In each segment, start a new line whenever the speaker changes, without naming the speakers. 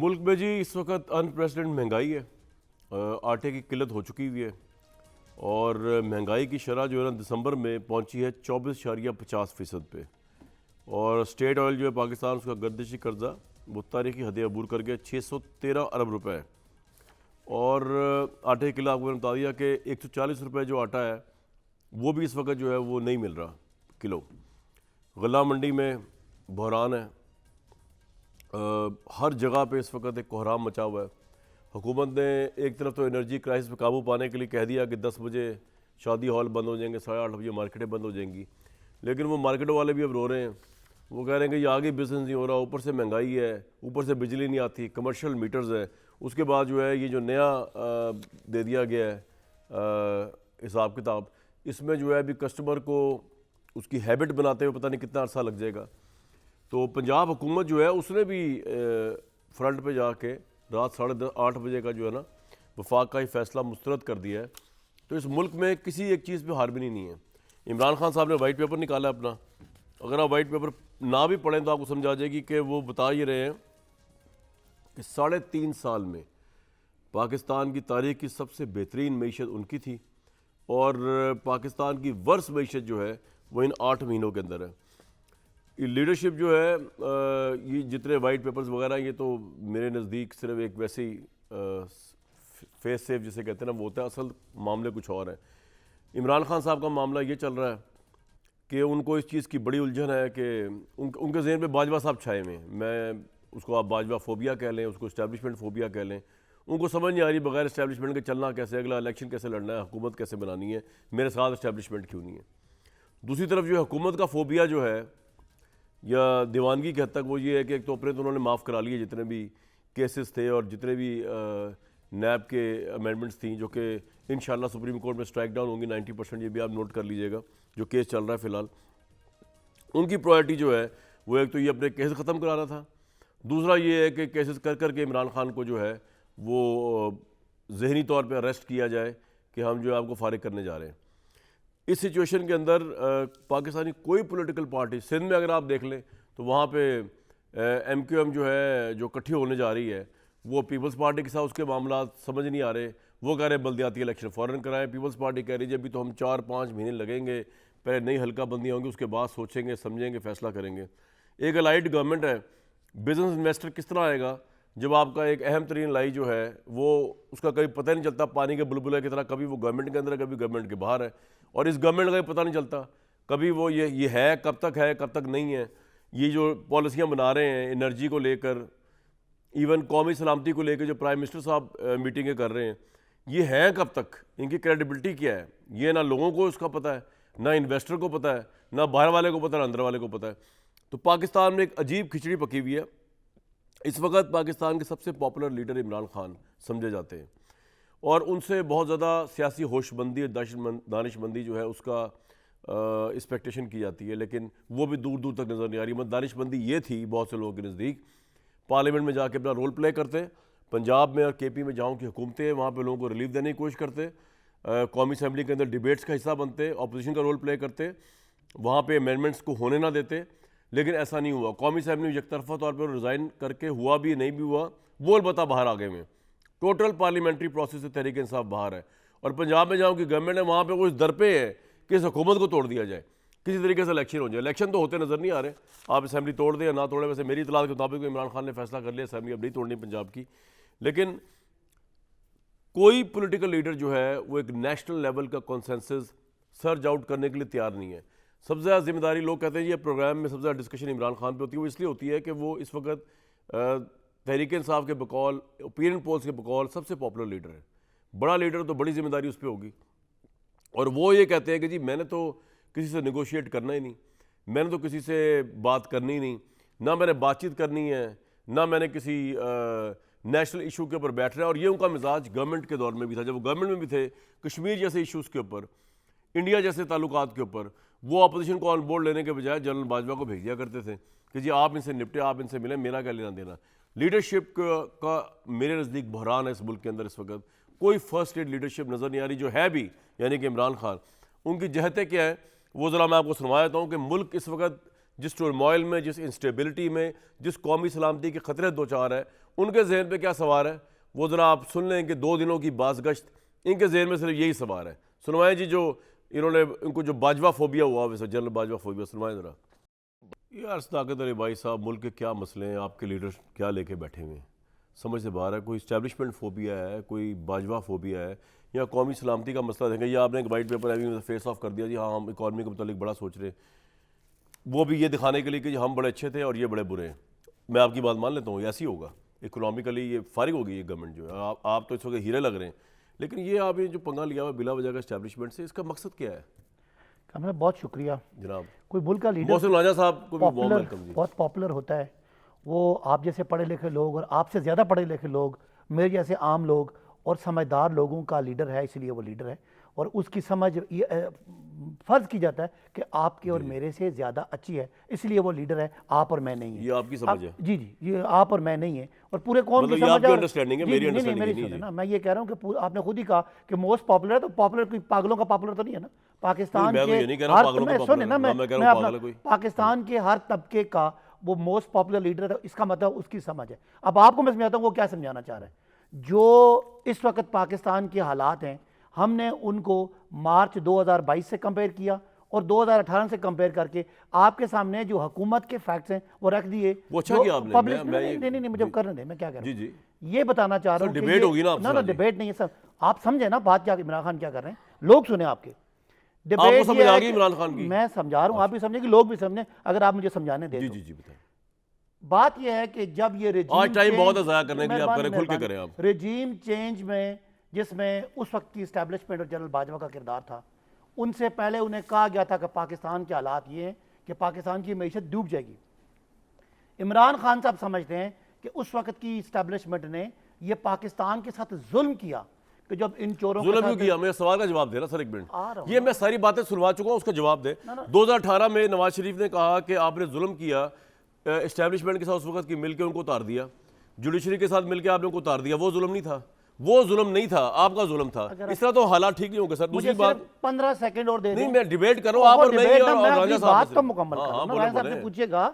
मुल्क में जी इस वक्त अनप्रेसिडेंट महंगाई है। आटे की किल्लत हो चुकी हुई है और महंगाई की शरह जो है ना दिसंबर में पहुंची है 24.50% पे। और स्टेट ऑयल जो है पाकिस्तान, उसका गर्दिशी कर्जा वो तारीखी हद अबूर कर गया 613 अरब रुपए। और आटे की किलो आपको मैंने बता दिया कि 140 रुपये जो आटा है वो भी इस वक्त जो है वो नहीं मिल रहा किलो। गल्ला मंडी में बहरान है। हर जगह पे इस वक्त एक कोहराम मचा हुआ है। हुकूमत ने एक तरफ तो एनर्जी क्राइसिस पर काबू पाने के लिए कह दिया कि 10 बजे शादी हॉल बंद हो जाएंगे, 8:30 बजे मार्केटें बंद हो जाएंगी। लेकिन वो मार्केट वाले भी अब रो रहे हैं। वो कह रहे हैं कि ये आगे बिजनेस नहीं हो रहा, ऊपर से महंगाई है, ऊपर से बिजली नहीं आती, कमर्शियल मीटर्स है। उसके बाद जो है ये जो नया दे दिया गया है हिसाब किताब, इसमें जो है अभी कस्टमर को उसकी हैबिट बनाते हुए पता नहीं कितना अर्सा लग जाएगा। तो पंजाब हुकूमत जो है उसने भी फ्रंट पे जाके रात 8:30 बजे का जो है ना वफाक का ही फैसला मुस्तरद कर दिया है। तो इस मुल्क में किसी एक चीज़ पे हारबिनी नहीं है। इमरान खान साहब ने वाइट पेपर निकाला अपना। अगर आप वाइट पेपर ना भी पढ़ें तो आपको समझ आ जाएगी कि वो बता ही रहे हैं कि 3.5 साल में पाकिस्तान की तारीख की सबसे बेहतरीन मीशत उनकी थी और पाकिस्तान की वर्स मीशत जो है वो इन 8 महीनों के अंदर है। ये लीडरशिप जो है ये जितने वाइट पेपर्स वगैरह, ये तो मेरे नज़दीक सिर्फ एक वैसे ही फेस सेफ जिसे कहते हैं ना वो होता है। असल मामले कुछ और है। इमरान खान साहब का मामला ये चल रहा है कि उनको इस चीज़ की बड़ी उलझन है कि उनके जहन पे बाजवा साहब छाए हुए हैं। मैं उसको आप बाजवा फोबिया कह लें, उसको इस्टेब्लिशमेंट फोबिया कह लें। उनको समझ नहीं आ रही बगैर इस्टेब्लिशमेंट के चलना कैसे, अगला इलेक्शन कैसे लड़ना है, हुकूमत कैसे बनानी है, मेरे साथ इस्टेब्लिशमेंट क्यों नहीं है। दूसरी तरफ जो है हुकूमत का फोबिया जो है या दीवानगी की हद तक वो ये है कि एक तो अपने तो उन्होंने माफ़ करा लिए जितने भी केसेस थे और जितने भी नैब के अमेंडमेंट्स थी, जो कि इंशाल्लाह सुप्रीम कोर्ट में स्ट्राइक डाउन होंगी 90%। ये भी आप नोट कर लीजिएगा जो केस चल रहा है फ़िलहाल। उनकी प्रायोरिटी जो है वो एक तो ये अपने केस ख़त्म कराना था, दूसरा ये है कि केसेस कर कर के इमरान खान को जो है वो ज़हनी तौर पर अरेस्ट किया जाए कि हम जो है आपको फारिग करने जा रहे हैं। इस सिचुएशन के अंदर पाकिस्तानी कोई पॉलिटिकल पार्टी, सिंध में अगर आप देख लें तो वहाँ पे MQM जो है जो इकट्ठी होने जा रही है, वो पीपल्स पार्टी के साथ उसके मामला समझ नहीं आ रहे। वो कह रहे हैं बल्दियाती इलेक्शन फ़ौरन कराएं। पीपल्स पार्टी कह रही है अभी तो हम 4-5 महीने लगेंगे, पहले नई हल्का बंदियाँ होंगी, उसके बाद सोचेंगे समझेंगे फ़ैसला करेंगे। एक अलाइड गवर्नमेंट है, बिजनेस इन्वेस्टर किस तरह आएगा जब आपका एक अहम तरीन लाई जो है वो उसका कभी पता नहीं चलता, पानी के बुलबुले की तरह, कभी वो गवर्नमेंट के अंदर है, कभी गवर्नमेंट के बाहर है। और इस गवर्नमेंट का पता नहीं चलता कभी वो ये है, कब तक है कब तक नहीं है। ये जो पॉलिसियाँ बना रहे हैं एनर्जी को लेकर, इवन कौमी सलामती को लेकर जो प्राइम मिनिस्टर साहब मीटिंगें कर रहे हैं, ये हैं कब तक, इनकी क्रेडिबिलिटी क्या है, ये ना लोगों को उसका पता है, ना इन्वेस्टर को पता है, ना बाहर वाले को पता है, ना अंदर वाले को पता है। तो पाकिस्तान में एक अजीब खिचड़ी पकी हुई है। इस वक्त पाकिस्तान के सबसे पॉपुलर लीडर इमरान खान समझे जाते हैं और उनसे बहुत ज़्यादा सियासी होशबंदी और दानिशमंदी जो है उसका एक्सपेक्टेशन की जाती है, लेकिन वो भी दूर दूर तक नज़र नहीं आ रही। दानिशमंदी ये थी बहुत से लोगों के नज़दीक, पार्लियामेंट में जाके अपना रोल प्ले करते, पंजाब में और KP में जहाँ की हुकूमतें हैं वहाँ पे लोगों को रिलीफ देने की कोशिश करते, कौमी असम्बली के अंदर डिबेट्स का हिस्सा बनते, अपोजिशन का रोल प्ले करते, वहाँ पे अमेंडमेंट्स को होने ना देते। लेकिन ऐसा नहीं हुआ। कौमी असम्बली में एकतरफा तौर पर रिज़ाइन करके हुआ भी नहीं भी हुआ, वो अलबत्ता बाहर आ गए में। टोटल पार्लियामेंट्री प्रोसेस से तहरीक इंसाफ बाहर है। और पंजाब में जहाँ की गवर्नमेंट है वहाँ पे वो इस दर पे है कि इस हुकूमत को तोड़ दिया जाए, किसी तरीके से इलेक्शन हो जाए। इलेक्शन तो होते नज़र नहीं आ रहे, आप असम्बली तोड़ दें या ना तोड़ें। वैसे मेरी इतलात के मुताबिक इमरान खान ने फैसला कर लिया असम्बली अब नहीं तोड़नी पंजाब की। लेकिन कोई पोलिटिकल लीडर जो है वो एक नेशनल लेवल का कॉन्सेंसस सर्ज आउट करने के लिए तैयार नहीं है। सबसे ज़्यादा जिम्मेदारी, लोग कहते हैं ये प्रोग्राम में सबसे ज़्यादा डिस्कशन इमरान खान पे होती है। वो इसलिए होती है कि वो इस वक्त तहरीक इंसाफ के बकौल, ओपिनियन पोल्स के बकौल सबसे पॉपुलर लीडर है। बड़ा लीडर तो बड़ी जिम्मेदारी उस पर होगी। और वो ये कहते हैं कि जी मैंने तो किसी से नेगोशिएट करना ही नहीं, मैंने तो किसी से बात करनी ही नहीं, ना मैंने बातचीत करनी है, ना मैंने किसी नेशनल इशू के ऊपर बैठ रहा है। और ये उनका मिजाज गवर्नमेंट के दौर में भी था, जब वो गवर्नमेंट में भी थे। कश्मीर जैसे इशूज़ के ऊपर, इंडिया जैसे ताल्लुकात के ऊपर वो अपोजिशन को ऑन बोर्ड लेने के बजाय जनरल बाजवा को भेज दिया करते थे कि जी आप इनसे निपटे, आप इनसे मिलें, मेरा क्या लेना देना। लीडरशिप का मेरे नज़दीक बहरान है इस मुल्क के अंदर। इस वक्त कोई फर्स्ट एड लीडरशिप नज़र नहीं आ रही। जो है भी यानी कि इमरान खान, उनकी जहतें क्या है वो ज़रा मैं आपको सुनवा देता हूँ कि मुल्क इस वक्त जिस टर्मोइल में, जिस इंस्टेबिलिटी में, जिस कौमी सलामती के खतरे दो चार है, उनके जहन पे क्या सवार है वो ज़रा आप सुन लें कि 2 दिनों की बास गश्त, इनके जहन में सिर्फ यही सवार है। सुनवाएं जी, जो इन्होंने इनको जो बाजवा फोबिया हुआ, वैसे जनरल बाजवा फोबिया, सुनवाएं ज़रा। यार सदाकत अली भाई साहब, मुल्क के क्या मसले हैं, आपके लीडर क्या लेके बैठे हुए हैं, समझ से बाहर है। कोई इस्टेब्लिशमेंट फोबिया है, कोई बाजवा फोबिया है, या कौमी सलामती का मसला देखें, या आपने एक वाइट पेपर अभी फेस ऑफ कर दिया जी, हाँ हम इकॉनमी के मुतालिक बड़ा सोच रहे हैं, वो भी ये दिखाने के लिए कि हम बड़े अच्छे थे और ये बड़े बुरे हैं। मैं आपकी बात मान लेता हूँ, ऐसी होगा, इकोनॉमिकली ये फारिग होगी ये गवर्नमेंट जो है। आप तो इस वक्त हीरे लग रहे हैं, लेकिन ये आप ये जो पंगा लिया हुआ बिला वजह का इस्टेब्लिशमेंट से, इसका मकसद क्या है?
हमें बहुत शुक्रिया
जनाब।
कोई मुल्क का लीडर
मोहसिन राजा साहब को भी वार्म वेलकम जी।
बहुत पॉपुलर होता है, वो आप जैसे पढ़े लिखे लोग और आपसे ज़्यादा पढ़े लिखे लोग, मेरे जैसे आम लोग और समझदार लोगों का लीडर है, इसलिए वो लीडर है। और उसकी समझ ये फ़र्ज़ की जाता है कि आपके और मेरे से ज़्यादा अच्छी है, इसलिए वो लीडर है, आप और मैं नहीं है।
ये आपकी समझ है?
जी जी, ये आप और मैं नहीं है, और पूरे कौम की
मतलब
समझ है।
अंडरस्टैंडिंग है, मेरी अंडरस्टैंडिंग नहीं है
ना, मैं ये कह रहा हूँ कि आपने खुद ही कहा कि मोस्ट पॉपुलर है, तो पॉपुलर कोई पागलों का पॉपुलर तो नहीं है ना। पाकिस्तान के पाकिस्तान के हर तबके का वो मोस्ट पॉपुलर लीडर है, इसका मतलब उसकी समझ है। अब आपको मैं समझाता हूँ वो क्या समझाना चाह रहा है। जो इस वक्त पाकिस्तान के हालात हैं, हमने उनको मार्च 2022 से कंपेयर किया और 2018 से कंपेयर करके आपके सामने जो हुकूमत के फैक्ट्स हैं वो रख दिए।
वो अच्छा किया आपने।
पब्लिक नहीं, मुझे करने दे, मैं क्या कह रहा हूँ
जी,
ये बताना चाह रहा हूँ।
डिबेट होगी ना?
ना डिबेट नहीं है सर, आप समझे ना बात क्या, इमरान खान क्या कर रहे हैं, लोग सुने आपके।
आपको समझ आ गई इमरान खान की?
मैं समझा रहा हूँ, आप भी समझे कि लोग भी समझे, अगर आप मुझे समझाने दें।
जी जी बताएं।
बात यह है कि जब ये
आज टाइम बहुत है ज़ाया करने के लिए, आप करें, खुल के करें आप।
रेजीम चेंज में जिसमें उस वक्त की इस्टेब्लिशमेंट और जनरल बाजवा का किरदार था, उनसे पहले उन्हें कहा गया था कि पाकिस्तान के हालात ये हैं कि पाकिस्तान की मईशत डूब जाएगी। इमरान खान साहब समझते हैं कि उस वक्त की इस्टेब्लिशमेंट ने ये पाकिस्तान के साथ जुल्म किया कि जब इन चोरों
जुल्म क्यों किया? मेरे सवाल का जवाब दे रहा सर, एक मिनट। ये मैं सारी बातें सुनवा चुका हूँ, उसका जवाब दे। 2018 में नवाज शरीफ ने कहा कि आपने जुल्म किया, एस्टेब्लिशमेंट के साथ उस वक्त की मिलकर उनको उतार दिया, जुडिशरी के साथ मिलकर आपने उनको उतार दिया। वो जुल्म नहीं था? वो जुल्म नहीं था, आपका जुल्म था। इस तरह तो हालात ठीक नहीं होंगे सर। दूसरी बात,
15 सेकंड और दे
नहीं, मैं डिबेट कर रहा हूं, आप और मैं और
बात तो मुकम्मल कर रहा हूं। राजा साहब से पूछिएगा,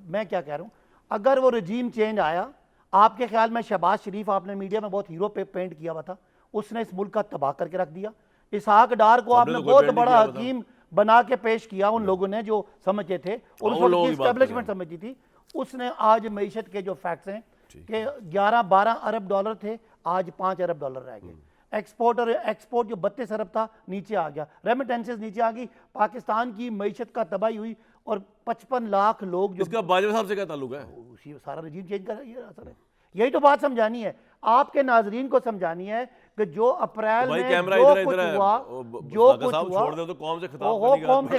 मैं क्या कह रहा हूं। अगर वो रजीम चेंज आया, आपके ख्याल में शहबाज शरीफ, आपने मीडिया में बहुत हीरो पे पेंट किया हुआ था, उसने इस मुल्क का तबाह करके रख दिया। इसहाक डार को आपने बहुत बड़ा हकीम बना के पेश किया उन लोगों ने जो समझते थे और उस वक्त एस्टेब्लिशमेंट समझती थी। उसने आज मईशत के जो फैक्ट्स हैं कि 11-12 अरब डॉलर थे, आज 5 अरब डॉलर रह गए। एक्सपोर्ट जो 32 अरब था नीचे आ गया, रेमिटेंसेस नीचे आ गई, पाकिस्तान की मईशत का तबाही हुई और 55 लाख लोग जो।
इसका बाजवा साहब से क्या ताल्लुक है?
उसी सारा रजीम चेंज का ये असर है। यही तो बात समझानी है आपके नाजरीन को, समझानी है कि जो अप्रैल में जो कुछ हुआ छोड़ दे तो कौम से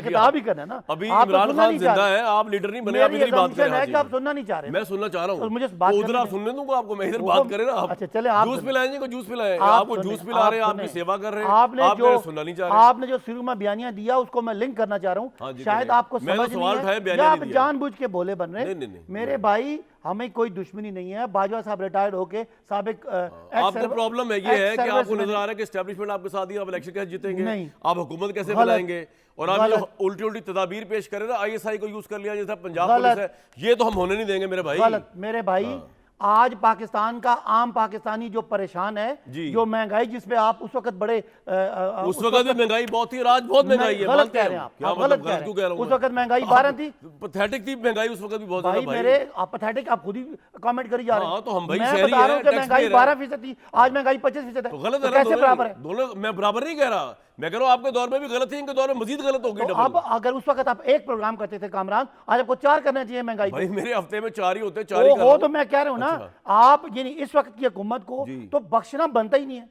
खिताब ही करना ना।
अभी इमरान खान जिंदा है, आप लीडर नहीं बने, आप मेरी बात कर रहे हैं।
आप सुनना नहीं चाह रहे?
मैं सुनना चाह रहा हूं,
मुझे बात
उधर आप सुनने दूंगा आपको, मैं इधर बात करें ना आप।
अच्छा चले, आप
जूस पिलाएंगे को जूस पिलाएं, आपको जूस पिला रहे हैं, आपकी सेवा कर रहे हैं,
आपने
सुनना नहीं चाह रहे।
आपने जो शुरू में बयानिया दिया उसको मैं लिंक करना चाह रहा हूँ, शायद आपको समझ नहीं है, आप जानबूझ के बोले बन रहे। मेरे भाई, हमें कोई दुश्मनी नहीं है। बाजवा साहब रिटायर्ड होके साबिक
आपको प्रॉब्लम है ये है कि आपको नजर आ रहा है कि एस्टेब्लिशमेंट आपके साथ ही, आप इलेक्शन कैसे जीतेंगे,
नहीं,
आप हुकूमत कैसे बनाएंगे, और आप जो उल्टी उल्टी तदाबीर पेश करें ना, ISI को यूज कर लिया जैसा पंजाब पुलिस है, ये तो हम होने नहीं देंगे मेरे भाई।
गलत मेरे भाई। आज पाकिस्तान का आम पाकिस्तानी जो परेशान है, जो महंगाई जिसपे आप उस वक्त बड़े
उस वक्त भी महंगाई बहुत थी, आज बहुत महंगाई है।
गलत कह रहे हैं आप, गलत क्यों कह रहे हैं? उस वक्त महंगाई 12 थी,
पैथेटिक थी महंगाई उस वक्त भी बहुत
भाई। मेरे आप पैथेटिक, आप खुद ही कमेंट करी जा रहे हैं।
तो हम भाई
मैं बता रहा हूं कि महंगाई 12% थी, आज महंगाई 25% है।
गलत है,
कैसे बराबर है?
दोनों मैं बराबर नहीं कह रहा, मैं कह रहा हूं आपके दौर में भी गलत थी, इनके दौर में मजीद गलत हो गई।
तो अब अगर उस वक्त आप एक प्रोग्राम करते थे कामरान, आज आपको 4 करना चाहिए महंगाई।
भाई मेरे हफ्ते में 4 ही होते, 4 ही कर रहा हूं।
तो मैं कह रहा हूं ना, आप यानी इस वक्त की हुकूमत को तो बख्शना बनता ही नहीं है।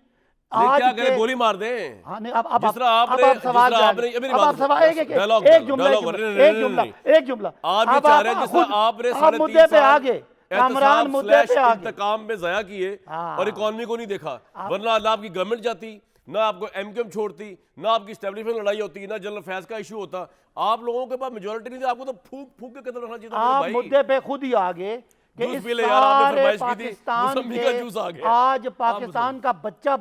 आज क्या करें, गोली मार दें?
हाँ नहीं, अब सवाल
एक
जुमला
आप चाह रहे हैं जिस तरह आपने
मुद्दे पे आगे कामरान मुद्दे पे आगे
इंतकाम में ज़ाया किए और इकोनॉमी को नहीं देखा, वरना अल्लाह आपकी गवर्नमेंट जाती ना, आपको एमक्यूएम छोड़ती ना, आपकी स्टैब्लिशमेंट लड़ाई होती ना, जनरल फैज का इशू होता। आप लोगों के पास मेजोरिटी नहीं थी, आपको तो फूक फूक के कदम रखना चाहिए था।
आप मुद्दे पे खुद ही आगे कि इस सारे पाकिस्तान के आज पाकिस्तान का बच्चा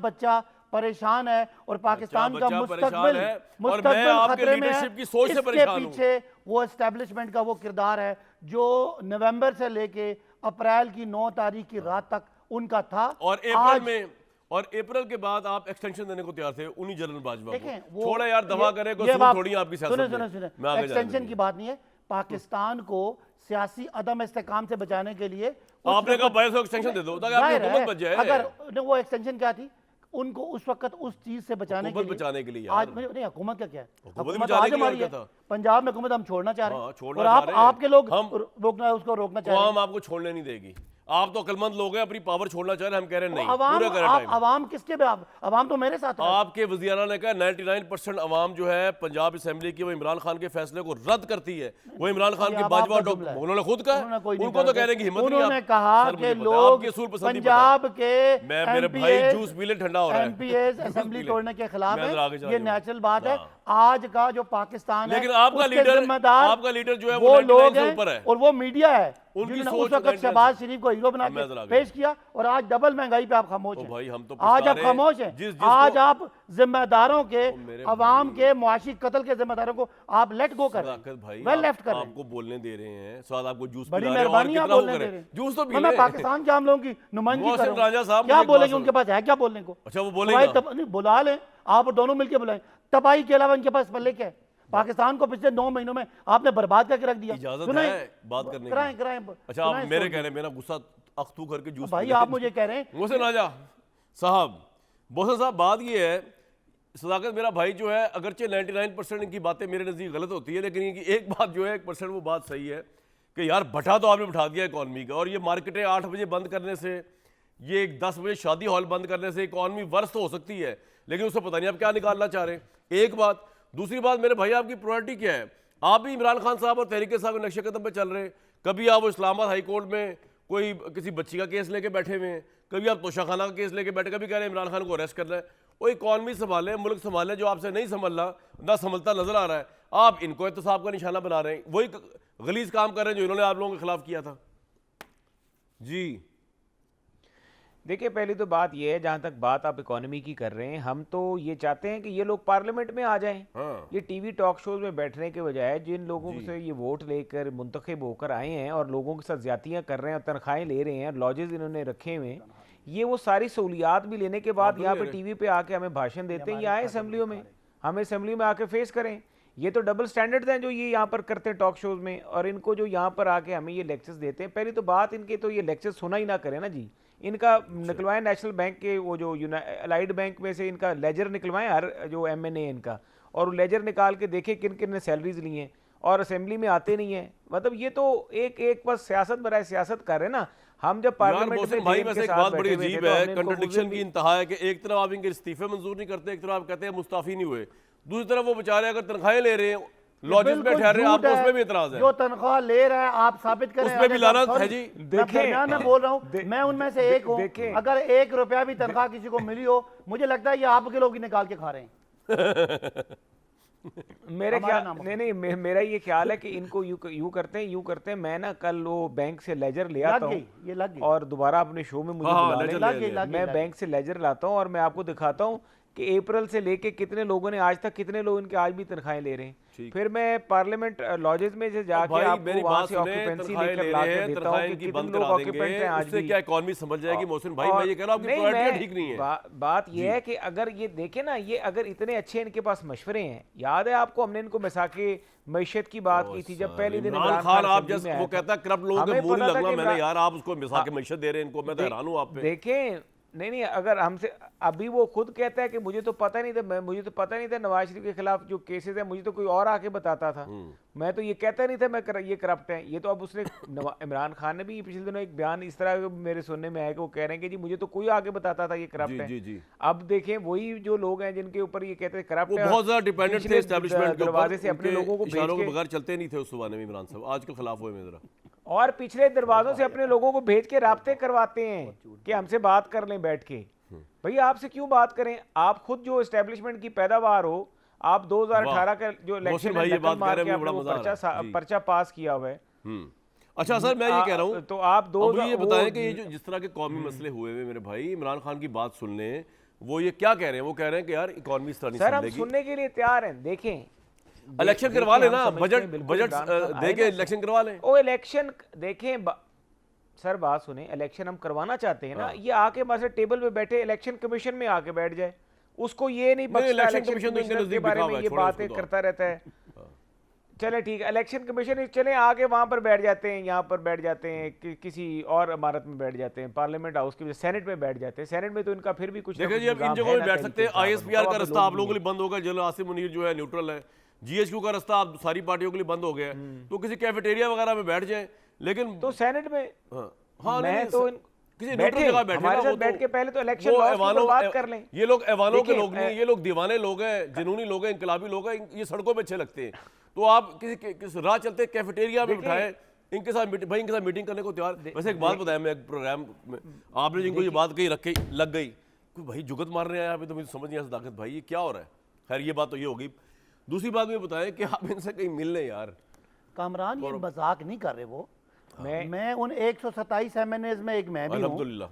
परेशान है और पाकिस्तान का
बच्चा परेशान
मुस्तकबिल
है, और मैं
मुस्तकबिल
आपके
खतरे में है।
लीडरशिप की सोच से
इसके
परेशान हूं।
पीछे वो एस्टेब्लिशमेंट का वो किरदार है जो नवंबर से लेके अप्रैल की 9 तारीख की रात तक उनका था।
और अप्रैल के बाद आप एक्सटेंशन देने को तैयार थे उन्हीं जनरल बाजवा
देखें
को। छोड़ा यार, दवा करे को थोड़ी आपकी सियासत में।
सुने एक्सटेंशन की बात नहीं है, पाकिस्तान को सियासी अदम इस्तेकाम से बचाने के लिए
आपने कहा 22 एक्सटेंशन दे दो ताकि आपकी हुकूमत बच जाए।
अगर वो एक्सटेंशन क्या थी, उनको उस वक्त उस चीज से बचाने के लिए
यार।
आज नहीं, हुकूमत का क्या है,
हुकूमत आज हमारी है।
पंजाब में हुकूमत हम छोड़ना चाह रहे हैं और आपके लोग उसको रोकना चाह रहे हैं।
हम आपको छोड़ने नहीं देगी। आप तो अकलमंद लोग हैं, अपनी पावर छोड़ना चाह रहे हैं, हम कह रहे हैं नहीं।
अवाम किसके पे? अवाम तो मेरे साथ है।
आपके वज़ीराना ने कहा 99% अवाम जो है पंजाब असेंबली की वो इमरान खान के फैसले को रद्द करती है। वो इमरान खान की बाजवा उन्होंने खुद कहा, उनको तो कहने की हिम्मत नहीं।
उन्होंने कहा कि लोग पंजाब के
मेरे भाई जूस पी ले, ठंडा हो रहा है,
एमपीएस असेंबली तोड़ने के खिलाफ है। ये नेचुरल बात है। आज का जो पाकिस्तान है,
लेकिन आपका लीडर जो है
वो लोग
हैं ऊपर है
और वो मीडिया है
उनकी
जिन्होंने उस वक्त शहबाज शरीफ को हीरो बना के पेश किया और आज डबल महंगाई पे आप खामोश हैं।
भाई हम तो
आज आप खामोश हैं। आज आप जिम्मेदारों के, अवाम के मुआशी कत्ल के जिम्मेदारों को आप लेट गो कर, वेल लेफ्ट कर,
आपको बोलने दे रहे हैं। स्वाद आपको जूस,
बड़ी मेहरबानी आप बोलने दे रहे हैं।
जूस तो
मैं पाकिस्तान के आम लोगों की नुमाइंदगी कर रहा हूं। क्या बोलेंगे? उनके पास है क्या बोलने को?
अच्छा वो बोलेंगे,
बुला लें आप दोनों मिलकर बुलाएं। तबाही के अलावा इनके पास पल्ले क्या है? पाकिस्तान को पिछले 9 महीनों में आपने बर्बाद करके रख दिया।
इजाजत है बात करने की? कराएं। अच्छा आप मेरे कह रहे हैं, मेरा गुस्सा अख्तू करके जूस
भाई आप मुझे कह रहे हैं
मोहसिन राजा साहब, मोहसिन साहब बात ये है, सदाकत मेरा भाई जो है, अगरचे 99% इनकी बातें मेरे नज़दीक गलत होती है, लेकिन इनकी एक बात जो है 1% वो बात सही है कि यार भट्टा तो आपने बिठा दिया इकॉनमी का, और ये मार्केटें 8 बजे बंद करने से, ये 10 बजे शादी हॉल बंद करने से इकॉनमी वर्स तो हो सकती है, लेकिन उससे पता नहीं आप क्या निकालना चाह रहे हैं। एक बात। दूसरी बात, मेरे भाई आपकी प्रायोरिटी क्या है? आप भी इमरान खान साहब और तहरीक साहब के नक्शे कदम पे चल रहे हैं। कभी आप इस्लामाबाद हाई कोर्ट में कोई किसी बच्ची का केस लेके बैठे हुए हैं, कभी आप तोशाखाना का केस लेके बैठे, कभी कह रहे हैं इमरान खान को अरेस्ट करना है। वो इकॉनमी संभालें, मुल्क संभालें, जो आपसे नहीं संभलता नजर आ रहा है, आप इनको एहतसाब का निशाना बना रहे हैं। वही गलीज काम कर रहे हैं जो इन्होंने आप लोगों के खिलाफ किया था। जी
देखिए, पहली तो बात ये है, जहां तक बात आप इकोनॉमी की कर रहे हैं, हम तो ये चाहते हैं कि ये लोग पार्लियामेंट में आ जाएं। ये टीवी टॉक शोज में बैठने के बजाय जिन लोगों से ये वोट लेकर मुंतखब होकर आए हैं और लोगों के साथ ज्यादतियां कर रहे हैं और तनख्वाहें ले रहे हैं, लॉजेस इन्होंने रखे हुए हैं, ये वो सारी सहूलियात भी लेने के बाद यहाँ पे टीवी पे आके हमें भाषण देते हैं। ये आए असेंबलियों में, हमें असेंबली में आके फेस करें। ये तो डबल स्टैंडर्ड्स हैं जो ये यहाँ पर करते हैं टॉक शोज में, और इनको जो यहाँ पर आके हमें ये लेक्चर्स देते हैं। पहली तो बात, इनके तो ये लेक्चर सुना ही ना करें ना जी। इनका निकलवाएं नेशनल बैंक के, वो जो अलाइड बैंक में से इनका लेजर निकलवाएं, हर जो एमएनए इनका, और लेजर निकाल के देखें किन किन ने सैलरीज ली हैं, और असेंबली में आते नहीं है। मतलब ये तो एक बस सियासत बराए सियासत कर रहे हैं ना। हम जब पार्लियामेंट में
भाई वैसे एक बात बड़ी अजीब है, कंट्रडिक्शन की इंतहा है कि एक तरफ आप इनके इस्तीफे मंजूर नहीं करते, एक तरफ आप कहते हैं मुस्ताफी नहीं हुए, दूसरी तरफ वो बेचारे अगर तनख्वाहें ले रहे हैं, लॉजेस में ठहर रहे हैं, आपको उसमें भी इतराज है।
जो तनख्वाह ले रहा है आप साबित करें,
उसमें भी लानत है जी।
देखिए मैं बोल रहा हूं, मैं उनमें से एक हूं। अगर 1 रुपया भी तनख्वाह किसी को मिली हो, मुझे लगता है ये आपके लोग ही निकाल के खा रहे हैं।
मेरे ख्याल नहीं, मेरा ये ख्याल है कि इनको यूं करते हैं। मैं ना कल वो बैंक से लेजर ले आता हूँ और दोबारा अपने शो में मुझे बुला लें। मैं बैंक से लेजर लाता हूँ और मैं आपको दिखाता हूँ कि अप्रैल से लेके कितने लोगों ने आज तक, कितने लोग इनके आज भी तनख्वाहें ले रहे हैं। फिर मैं पार्लियामेंट लॉजेस में से जाके आपको वहां से ऑक्यूपेंसी लेकर ला के देता हूं कि कितने लोग ऑक्यूपेंट हैं आज भी।
क्या इकोनॉमी समझ जाएगी मोहसिन भाई? मैं ये कह रहा हूं कि प्रायोरिटी ठीक नहीं है।
बात ये है कि अगर ये देखे ना, ये अगर इतने अच्छे इनके पास मशवरे हैं, याद है आपको हमने इनको मिसाके मैशत की बात की थी जब पहले दिन
इमरान खान आप जैसे वो कहता है करप्ट लोगों के मुंह लगना, मैंने यार आप उसको मिसाके मैशत दे रहे हैं इनको, मैं तो हैरान हूं आप पे।
देखें नहीं, अगर हमसे अभी वो खुद कहता है कि मुझे तो पता नहीं था, मुझे तो पता नहीं था नवाज शरीफ के खिलाफ जो केसेस है, मुझे तो कोई और आके बताता था, मैं तो ये कहता नहीं था मैं ये करप्ट है। ये तो अब उसने इमरान खान ने भी पिछले दिनों एक बयान इस तरह मेरे सुनने में आया कि वो कह रहे हैं कि जी मुझे तो कोई आके बताता था ये करप्ट है। अब देखें वही जो लोग हैं जिनके ऊपर ये कहते हैं करप्ट है,
बहुत ज्यादा डिपेंडेंट थे एस्टैब्लिशमेंट के
दरवाजे से अपने लोगों को
बगैर चलते नहीं थे उस जमाने में इमरान साहब, आजकल खिलाफ हुए जरा,
और पिछले दरवाजों से अपने लोगों को भेज के राब्ते करवाते हैं कि हमसे बात कर लें बैठ के। भैया आपसे क्यों बात करें? आप खुद जो एस्टेब्लिशमेंट की पैदावार हो, आप 2018 का जो इलेक्शन पर्चा पास किया हुआ है।
अच्छा सर, मैं ये कह रहा हूँ,
तो आप
ये बताएं कि ये जो जिस तरह के कौमी मसले हुए हुए मेरे भाई, इमरान खान की बात सुन लें, वो ये क्या कह रहे हैं, वो कह रहे हैं कि यार इकोनॉमी इस तरह नहीं
सर हम
चलेगी।
सुनने के लिए तैयार हैं। देखें
इलेक्शन करवा
देखिए,
लेना,
हम समझते हैं,
बजट
बिल्कुल
बजट
इमरान खान
दे
आए
के
ना।
इलेक्शन करवा लें।
ओ इलेक्शन देखें सर बात सुने, इलेक्शन हम करवाना चाहते हैं ना, ये आके हमारे साथ टेबल पे बैठे इलेक्शन कमीशन में आके बैठ जाए, उसको ये नहीं बख्शता
इलेक्शन
इलेक्शन
कमीशन तो इनके
कमिश्नर के
नजदीक
बारे
बिठा
में
हुआ है,
ये
छोड़ो
बातें
उसको तो।
करता रहता है। चले ठीक है, इलेक्शन कमीशन चले आगे वहां पर बैठ जाते हैं, यहाँ पर बैठ जाते हैं, किसी और इमारत में बैठ जाते हैं, पार्लियामेंट हाउस की सेनेट में बैठ जाते हैं। सेनेट में तो इनका फिर भी कुछ
देखिए जी, अब इन जगहों में बैठ सकते हैं। ISPR का रास्ता आप लोगों के लिए बंद होगा, जनरल आसिम मुनीर जो है न्यूट्रल है। GHQ का रास्ता आप सारी पार्टियों के लिए बंद हो गया है, तो किसी कैफेटेरिया वगैरह में बैठ जाएं। लेकिन
तो सेनेट में
हाँ
मैं
नहीं,
तो
किसी
बैठे,
न्यूट्रल जगह बैठे
हमारे
ना,
साथ
वो
बैठ
तो-
के पहले तो इलेक्शन
वो
लॉस की
ऐवानों-
बात कर लें।
ये लोग ऐवानों के
देखिए,
लोग नहीं, ये लोग दीवाने लोग हैं, जुनूनी लोग हैं, इनकलाबी लोग हैं, ये सड़कों पे अच्छे लगते हैं। तो आप किसी राह चलते कैफेटेरिया में बिठाएं, इनके साथ भाई इनके साथ मीटिंग करने को तैयार। वैसे एक बात बताया, मैं एक प्रोग्राम में आपने जिनको ये बात कही रखी लग गई, कोई भाई जुगत मारने आया, अभी तो मुझे समझ नहीं आया सदाकत भाई ये क्या हो रहा है। खैर ये बात तो ये होगी। दूसरी बात में बताएं कि आप इनसे कहीं मिल लें यार।
कामरान ये मजाक नहीं कर रहे वो, मैं उन 127 MNAs में एक मैं भी हूं,
अल्हम्दुलिल्लाह।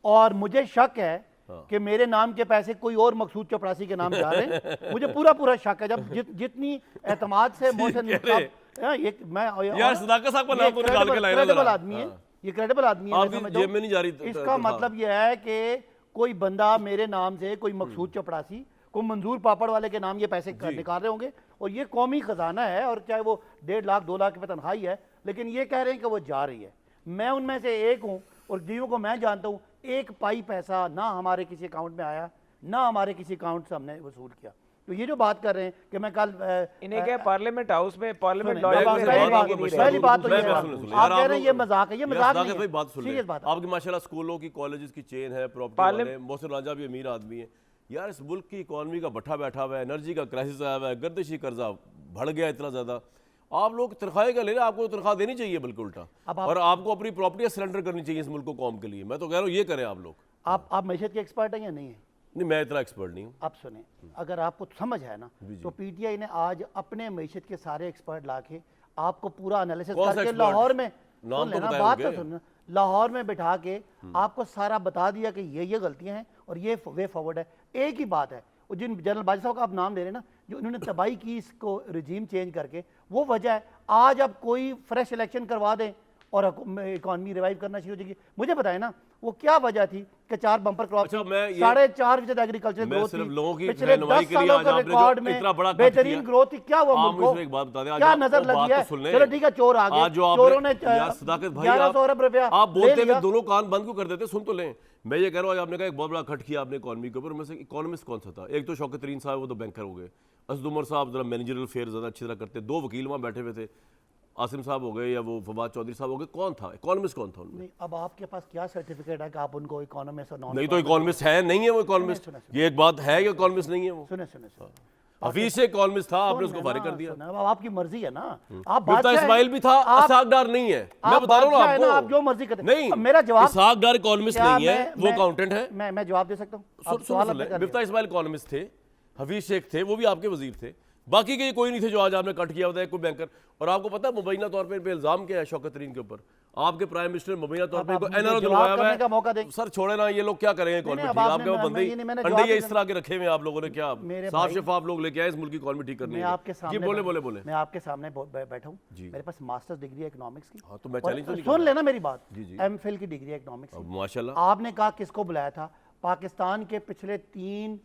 और मुझे शक है कि मेरे नाम के पैसे कोई और मकसूद चपरासी के नाम जा रहे हैं। मुझे पूरा शक है। जब जितनी एतमाद से मोहसिन
यार सदाकत साहब का नाम तो निकाल के लाए ना
क्रेडिबल
जरा।
आदमी है, ये क्रेडिबल आदमी है, मैं
आपकी
समझता
जेब में नहीं जा रही
हूं। इसका मतलब यह है कि कोई बंदा मेरे नाम से, कोई मकसूद चपरासी को मंजूर पापड़ वाले के नाम ये पैसे निकाल रहे होंगे, और ये कौमी खजाना है, और चाहे वो 1.5 लाख 2 लाख की तनख्वाही है, लेकिन ये कह रहे हैं कि वो जा रही है। मैं उनमें से एक हूं, और जियों को मैं जानता हूं, एक पाई पैसा ना हमारे किसी अकाउंट में आया, ना हमारे किसी अकाउंट से हमने वसूल किया। तो ये जो बात कर रहे हैं कि मैं कल
इन्हें क्या पार्लियामेंट हाउस में पार्लियामेंट
पहली बात तो ये है, आप कह रहे हैं ये मजाक है, ये मजाक नहीं है,
बात सुन
सीरियस बात है।
आपकी माशाल्लाह स्कूलों की कॉलेजेस की चेन है, प्रॉपर्टी वाले मोहसिन राजा भी अमीर आदमी है यार। इस मुल्क की इकॉनमी का भट्ठा बैठा हुआ है, एनर्जी का क्राइसिस आया हुआ है, गर्दिशी कर्जा बढ़ गया इतना ज्यादा। आप लोग तनख्वाहें का ले रहे हैं, आपको तनख्वाह देनी चाहिए बल्कि उल्टा, और आपको अपनी प्रॉपर्टी सरेंडर करनी चाहिए इस मुल्क को कौम के लिए। मैं तो कह रहा हूँ ये करें आप लोग।
आप मैशत के एक्सपर्ट हैं या नहीं है?
नहीं, मैं इतना एक्सपर्ट नहीं हूँ।
आप सुने, अगर आपको समझ है ना, तो PTI ने आज अपने मैशत के सारे एक्सपर्ट लाके आपको पूरा एनालिसिस करके लाहौर में, सुन लेना बात तो सुनना, लाहौर में बिठा के आपको सारा बता दिया कि ये गलतियां हैं और ये वे फॉरवर्ड है। एक ही बात है, वो जिन जनरल बाजी साहब का आप नाम ले रहे हैं ना, जो उन्होंने तबाही की इसको रिजीम चेंज करके, वो वजह है। आज अब कोई फ्रेश इलेक्शन करवा दें और इकॉनमी रिवाइव करना शुरू हो जाएगी। मुझे बताएं ना वो क्या वजह थी कि 4 बम्पर क्रॉप, 4.5% एग्रीकल्चर ग्रोथ थी पिछले 10 सालों के रिकॉर्ड में, बेहतरीन ग्रोथ थी। क्या हुआ मुल्क को, क्या नजर लगी है? चलो ठीक है, चोर आ गए, चोरों ने 1100 अरब रुपया
आप बोलते हुए दोनों कान बंद क्यों कर देते? सुन तो लें, मैं ये कह रहा हूँ, आपने कहा एक बहुत बड़ा खट किया आपने इकॉनमी के ऊपर। में से इकोनॉमिस्ट कौन सा था? एक तो शौकत तरीन साहब, वो तो बैंकर हो गए। असद उमर साहब जरा मैनेजरल फेयर ज़्यादा अच्छी तरह करते। 2 वकील वहाँ बैठे हुए थे, आसिम साहब हो गए या वो फवाद चौधरी साहब हो गए। कौन था इकोनॉमिस्ट, कौन था उनमें?
नहीं, अब आपके पास क्या सर्टिफिकेट है कि आप उनको इकोनॉमिस्ट और नॉन?
नहीं तो इकोनॉमिस्ट है नहीं है वो इकोनॉमिस्ट, ये एक बात है कि इकोनॉमिस्ट नहीं है वो।
सुने
हफीज से इकोनॉमिस्ट था, आपने उसको फारिग कर दिया।
अब आपकी मर्जी है ना, आप
मिफ्ता इस्माइल भी था, इसाक डार नहीं है। मैं बता रहा हूँ आपको,
आप जो मर्जी करते।
नहीं,
मेरा जवाब,
इसाक डार इकोनॉमिस्ट नहीं है, वो अकाउंटेंट है।
मैं जवाब दे सकता हूँ।
मिफ्ता इस्माइल इकोनॉमिस्ट थे, हफीज शेख थे, वो भी आपके वजीर थे। बाकी के कोई नहीं थे जो आज आपने कट किया होता है, कोई बैंकर। और आपको पता है मुबैना तौर पे इन पे इल्जाम क्या है शौकत तरीन के ऊपर? आपके प्राइम मिनिस्टर मुबैना तौर पे एनआरओ दिलवाया हुआ है। सर छोड़े ना, ये लोग क्या करेंगे इकोनॉमी ठीक? आपके वो बंदे अंडे इस तरह के रखे हुए आप लोगों ने, क्या साफ शफाफ लोग लेके आए इस मुल्क की इकोनॉमी ठीक करनी है?
आपके सामने
बोले
मैं आपके सामने बैठा हूँ, मेरे पास मास्टर्स डिग्री है इकोनॉमिक्स की।
हाँ, तो मैं चैलेंज तो नहीं,
सुन लेना मेरी बात, MPhil की डिग्री है इकोनॉमिक्स की।
माशाल्लाह।
आपने कहा किसको बुलाया था? पाकिस्तान के पिछले 3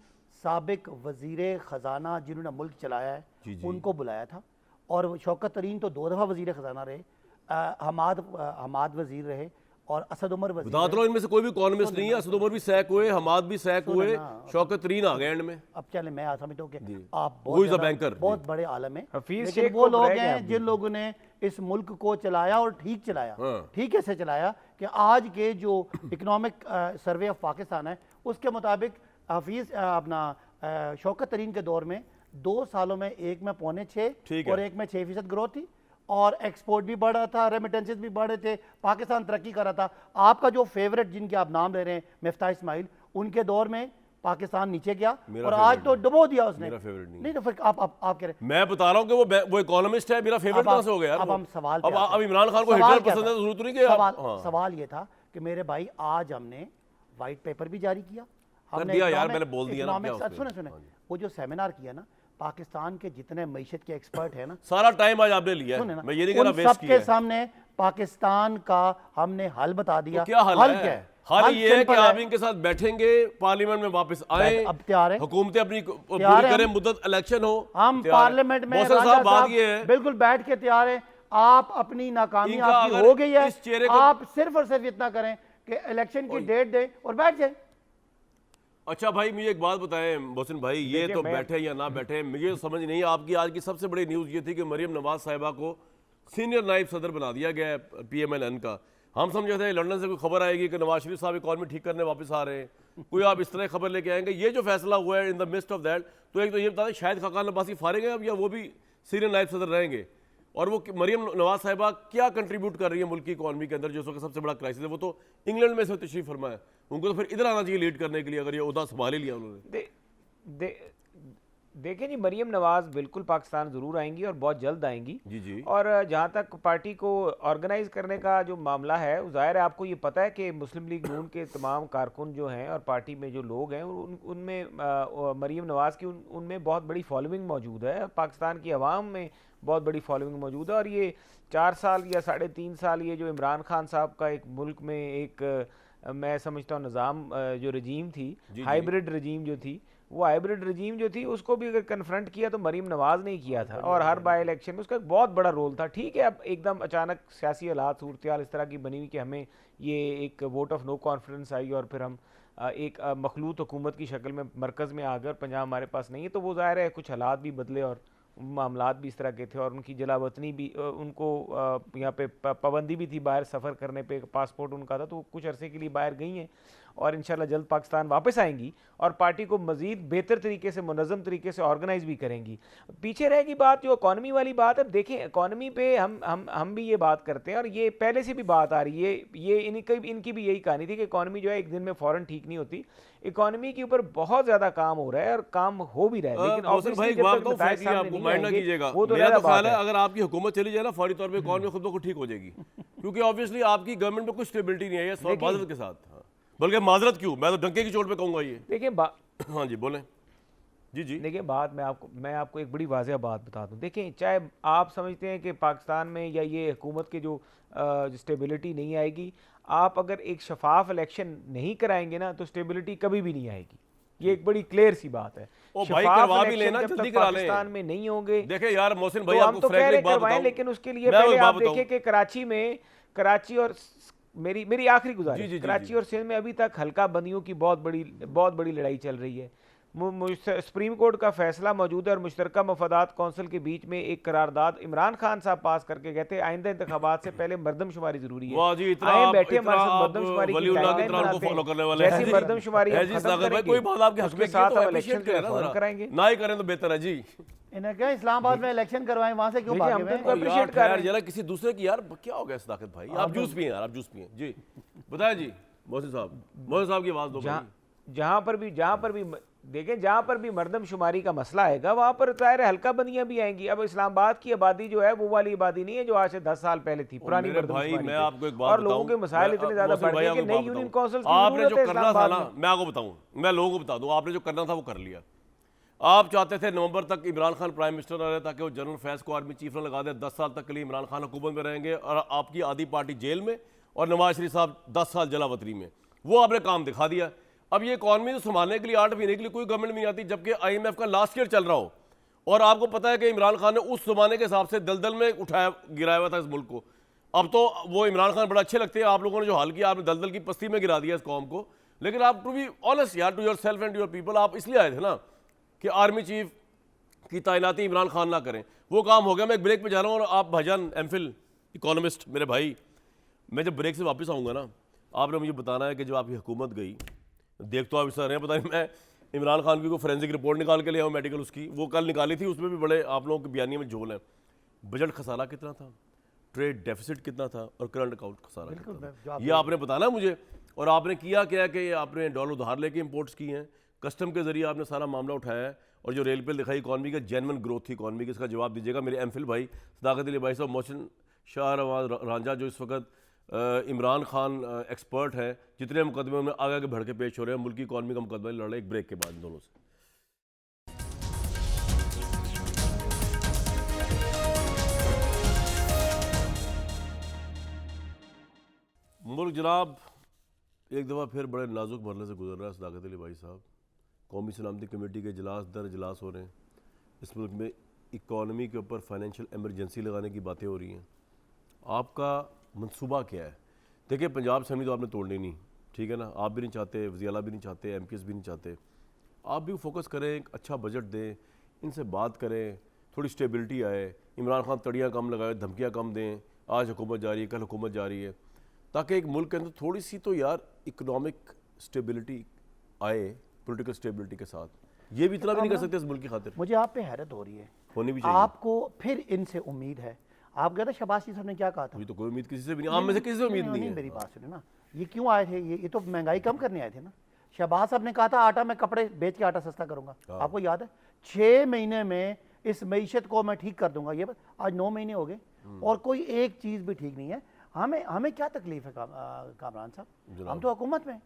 साबिक वजीर खजाना जिन्होंने मुल्क चलाया है, उनको बुलाया था। और शौकत तरीन तो 2 दफा वजीर खजाना रहे, हमाद वजीर रहे, और असद उमर वजीर।
बता दो इनमें से कोई भी इकोनॉमिस्ट नहीं है। असद उमर भी सैक हुए, हमाद भी सैक हुए, शौकत तरीन आ गए एंड में।
अब चले, मैं समझता हूँ कि आप बहुत बड़े आलम हैं,
हफीज
लेकिन वो लोग हैं जिन लोगों ने इस मुल्क को चलाया और ठीक चलाया। ठीक ऐसे चलाया कि आज के जो इकोनॉमिक सर्वे ऑफ पाकिस्तान है उसके मुताबिक हफीज अपना शौकत तरीन के दौर में 2 सालों में, एक में 5.6 और एक में 6% ग्रोथ थी, और एक्सपोर्ट भी बढ़ रहा था, रेमिटेंसेस भी बढ़ रहे थे, पाकिस्तान तरक्की कर रहा था। आपका जो फेवरेट जिनके आप नाम ले रहे हैं मिफ्ता इस्माइल, उनके दौर में पाकिस्तान नीचे गया और आज तो डुबो दिया उसने।
मेरा फेवरेट
नहीं तो फिर आप कह रहे हैं।
मैं बता रहा हूँ कि वो इकोनॉमिस्ट है, मेरा फेवरेट कहाँ से हो गया?
अब हम सवाल,
अब इमरान खान को हिटलर पसंद है, जरूरत नहीं कि
सवाल ये था कि मेरे भाई आज हमने वाइट पेपर भी जारी किया,
कर दिया यार, मैंने बोल दिया ना, क्या उसमें?
सुने वो जो सेमिनार किया ना, पाकिस्तान के जितने मईशत के एक्सपर्ट है ना,
सारा टाइम आज आपने लिया है, मैं ये नहीं कह रहा वेस्ट किया
सबके
है।
सामने पाकिस्तान का हमने हल बता दिया।
तो क्या हल
क्या
है?
है?
हल ये है कि
सिंपल
आप इनके साथ बैठेंगे, पार्लियामेंट में वापस आए,
अब तैयार है,
हुकूमतें अपनी पूरी
तैयार है
करें,
हम।
मुद्दत इलेक्शन हो,
हम
तैयार है।
पार्लियामेंट में
मोहसिन
राजा
साहब बात
साहब
ये है,
बिल्कुल बैठ के तैयार है। आप अपनी नाकामी
इनका
आपकी
अगर
हो गई है,
इस चेहरे को-
आप सिर्फ और सिर्फ इतना करें कि इलेक्शन की डेट दें और बैठ जाए।
अच्छा भाई मुझे एक बात बताएं मोहसिन भाई, ये
देखिए,
तो
मैं-
बैठे या ना बैठे मुझे तो समझ नहीं। आपकी आज की सबसे बड़ी न्यूज़ ये थी कि मरियम नवाज साहिबा को सीनियर नायब सदर बना दिया गया है PMLN का। हम समझे थे लंदन से कोई खबर आएगी कि नवाज शरीफ साहब इकॉनमी ठीक करने वापस आ रहे हैं, कोई आप इस तरह खबर लेके आएंगे। ये जो फैसला हुआ है in the mist of that, तो एक तो ये बता दें शायद खाकान अब्बासी फारिग हैं अब, या वो भी सीनियर नायब सदर रहेंगे? और वो मरियम नवाज साहिबा क्या कंट्रीब्यूट कर रही है मुल्क की इकॉनमी के अंदर, जो उसका सबसे बड़ा क्राइसिस है? वो तो इंग्लैंड में से तशरीफ फरमा है, उनको तो फिर इधर आना चाहिए लीड करने के लिए, अगर ये उहदा संभाल ही लिया उन्होंने।
देखें जी, मरियम नवाज बिल्कुल पाकिस्तान ज़रूर आएंगी और बहुत जल्द आएंगी
जी जी।
और जहाँ तक पार्टी को ऑर्गेनाइज करने का जो मामला है, ज़ाहिर है आपको ये पता है कि मुस्लिम लीग नून के तमाम कारकुन जो हैं और पार्टी में जो लोग हैं उनमें मरियम नवाज़ की उनमें बहुत बड़ी फॉलोइंग मौजूद है, पाकिस्तान की आवाम में बहुत बड़ी फॉलोइंग मौजूद है। और ये 4 साल या 3.5 साल ये जो इमरान खान साहब का एक मुल्क में एक मैं समझता हूँ निज़ाम जो रजीम थी, हाइब्रिड रजीम जो थी, वो हाइब्रिड रजीम जो थी उसको भी अगर कन्फ्रंट किया तो मरीम नवाज ने किया था, और हर बाई इलेक्शन में उसका एक बहुत बड़ा रोल था। ठीक है, अब एकदम अचानक सियासी हालात सूरत हाल इस तरह की बनी हुई कि हमें ये एक वोट ऑफ नो कॉन्फिडेंस आई और फिर हम एक मखलूत हुकूमत की शक्ल में मरकज़ में आ गए और पंजाब हमारे पास नहीं है, तो वो ज़ाहिर है कुछ हालात भी बदले और मामलात भी इस तरह के थे और उनकी जलावतनी भी, उनको यहाँ पे पाबंदी भी थी बाहर सफ़र करने पे, पासपोर्ट उनका था, तो कुछ अरसे के लिए बाहर गई हैं और इंशाल्लाह जल्द पाकिस्तान वापस आएंगी और पार्टी को मज़ीद बेहतर तरीके से मुनज़्ज़म तरीके से ऑर्गेनाइज भी करेंगी। पीछे रहेगी बात जो इकॉनमी वाली बात है। देखें, इकॉनमी पे हम भी ये बात करते हैं और ये पहले से भी बात आ रही है, ये इनकी भी यही कहानी थी कि इकॉनमी जो है एक दिन में फ़ौरन ठीक नहीं होती। इकॉनमी के ऊपर बहुत ज़्यादा काम हो रहा है और काम हो भी रहा है, लेकिन
भाई आपको माइंड ना कीजिएगा, मेरा तो ख्याल है अगर आपकी हुकूमत चली जाए ना फौरी तौर पे इकॉनमी खुद ब खुद ठीक हो जाएगी, क्योंकि ऑब्वियसली आपकी गवर्नमेंट में कुछ स्टेबिलिटी नहीं है माजरत के साथ। बल्कि माजरत क्यों, मैं तो डंके की चोट पे कहूंगा ये।
देखिए
हाँ जी बोलें। जी जी।
देखिए बात मैं आपको एक बड़ी वाज़ेह बात बता दूं। देखें, चाहे आप समझते हैं कि पाकिस्तान में या ये हुकूमत की जो स्टेबिलिटी नहीं आएगी, आप अगर एक शफाफ इलेक्शन नहीं कराएंगे ना तो स्टेबिलिटी कभी भी नहीं आएगी। ये एक बड़ी क्लियर सी बात है।
भाई करवा भी लेना, जल्दी करा लें।
पाकिस्तान में नहीं होंगे,
देखें यार मोहसिन भाई,
तो हम
आपको
तो कह रहे
बात
करवाएं,
बताऊं,
लेकिन उसके लिए पहले आप देखें कि कराची और मेरी आखिरी गुजारिश, कराची और सिंध में अभी तक हल्का बंदियों की बहुत बड़ी लड़ाई चल रही है। सुप्रीम कोर्ट का फैसला मौजूद है और मुश्तरका मफादात कौंसिल के बीच में एक करारदाद इमरान खान साहब पास करके कहते हैं आइंदा इंतखाबात से पहले मर्दमशुमारी जरूरी है। आए बैठे हमारे साथ मर्दमशुमारी की टाइमलाइन बनाते हैं, जैसी मर्दमशुमारी
कोई बात आपके हक में
साथ अब इलेक्शन कराएंगे,
ना ही करें तो बेहतर है जी।
इन्हें क्या इस्लामाबाद में इलेक्शन करवाएं, वहां से क्यों भागे हुए हैं?
अप्रिशिएट कर रहे हैं
जरा किसी दूसरे की, यार क्या हो गया सदाकत भाई, आप जूस पिए यार, आप जूस पिए जी। बताएं जी मोहसिन साहब की आवाज दो।
जहां पर भी देखें, जहां पर भी मर्दमशुमारी का मसला आएगा वहां पर ज़ाहिर है हल्का बंदियां भी आएंगी। अब इस्लामाबाद की आबादी जो है वो वाली आबादी नहीं है जो आज से 10 साल पहले थी, पुरानी
भाई मैं आपको एक बात
और लोगों के मसाइल इतने ज्यादा बढ़ गए कि नई यूनियन काउंसिल
आपने जो करना था ना, मैं आपको बताऊं, मैं लोगों को बता दूं, आपने जो करना था वो कर लिया। आप चाहते थे नवंबर तक इमरान खान प्राइम मिनिस्टर रहे ताकि वो जनरल फैज को आर्मी चीफ ने लगा दे, 10 साल तक के लिए इमरान खान हुकूमत में रहेंगे और आपकी आधी पार्टी जेल में और नवाज शरीफ साहब 10 साल जलावतनी में। वो आपने काम दिखा दिया। अब ये इकॉनमी तो संभालने के लिए 8 महीने के लिए कोई गवर्नमेंट नहीं आती, जबकि IMF का लास्ट ईयर चल रहा हो और आपको पता है कि इमरान खान ने उस जमाने के हिसाब से दलदल में गिराया हुआ था इस मुल्क को। अब तो वो इमरान खान बड़ा अच्छे लगते हैं, आप लोगों ने जो हाल किया, आपने दलदल की पस्ती में गिरा दिया इस कौम को। लेकिन आप टू बी ऑनेस्ट यार, to yourself and your people, आप इसलिए आए थे ना कि आर्मी चीफ की तैनाती इमरान खान ना करें, वो काम हो गया। मैं एक ब्रेक पे जा रहा हूँ और आप भाईजान MPhil इकोनॉमिस्ट मेरे भाई, मैं जब ब्रेक से वापस आऊँगा ना, आपने मुझे बताना है कि जब आपकी हुकूमत गई, देख तो आप इस तरह पता नहीं, मैं इमरान खान की कोई फोरेंसिक रिपोर्ट निकाल के ले आऊँ मेडिकल, उसकी वो कल निकाली थी, उसमें भी बड़े आप लोगों के बयानी में झोल है। बजट खसारा कितना था, ट्रेड डेफिसिट कितना था और करंट अकाउंट खसारा कितना था, ये आपने बताना मुझे। और आपने किया क्या कि आपने डॉलर उधार लेके इंपोर्ट्स की हैं, कस्टम के जरिए आपने सारा मामला उठाया है, और जो रेल पे दिखाई इकॉनमी का जेन्युइन ग्रोथ थी इकॉनमी की, इसका जवाब दीजिएगा मेरे MPhil भाई सदाकत अली भाई साहब, मोहसिन शाह रांझा जो इस वक्त इमरान खान एक्सपर्ट है, जितने मुकदमे में आगे आगे बढ़ के पेश हो रहे हैं, मुल्क की इकॉनमी का मुकदमा लड़ रहे हैं। एक ब्रेक के बाद इन दोनों से। मुल्क जनाब एक दफ़ा फिर बड़े नाजुक मरहले से गुजर रहा है। सदाकत अली भाई साहब, कौमी सलामती कमेटी के इजलास दर इजलास हो रहे हैं। इस मुल्क में इकॉनमी के ऊपर फाइनेंशियल एमरजेंसी लगाने की बातें हो रही हैं। आपका मंसूबा क्या है? देखिए, पंजाब असेंबली तो आपने तोड़नी नहीं, ठीक है ना, आप भी नहीं चाहते, वज़ीर आला भी नहीं चाहते, MPs भी नहीं चाहते। आप भी फोकस करें, एक अच्छा बजट दें, इनसे बात करें, थोड़ी स्टेबिलिटी आए। इमरान खान तड़ियाँ कम लगाए, धमकियाँ कम दें। आज हुकूमत जा रही है, कल हुकूमत जा रही है, ताकि एक मुल्क के अंदर थोड़ी सी तो यार इकोनॉमिक स्टेबिलिटी आए, पॉलिटिकल स्टेबिलिटी के साथ। ये भी इतना भी नहीं कर सकते इस मुल्क की खातिर।
मुझे आप पे हैरत हो रही है,
होनी भी चाहिए।
आपको फिर इनसे उम्मीद है। आप कहते शहबाज शरीफ साहब ने क्या कहा था?
मुझे तो कोई उम्मीद किसी से भी नहीं, आम में से किसी से उम्मीद नहीं है।
मेरी बात सुने ना, ये क्यों आए थे? ये तो महंगाई कम करने आए थे ना। शहबाज साहब ने कहा था आटा मैं कपड़े बेच के आटा सस्ता करूंगा, आपको याद है? 6 महीने में इस मईशत को मैं ठीक कर दूंगा। ये आज 9 महीने हो गए और कोई एक चीज भी ठीक नहीं है। हमें क्या तकलीफ है कामरान साहब? हम तो हुकूमत में,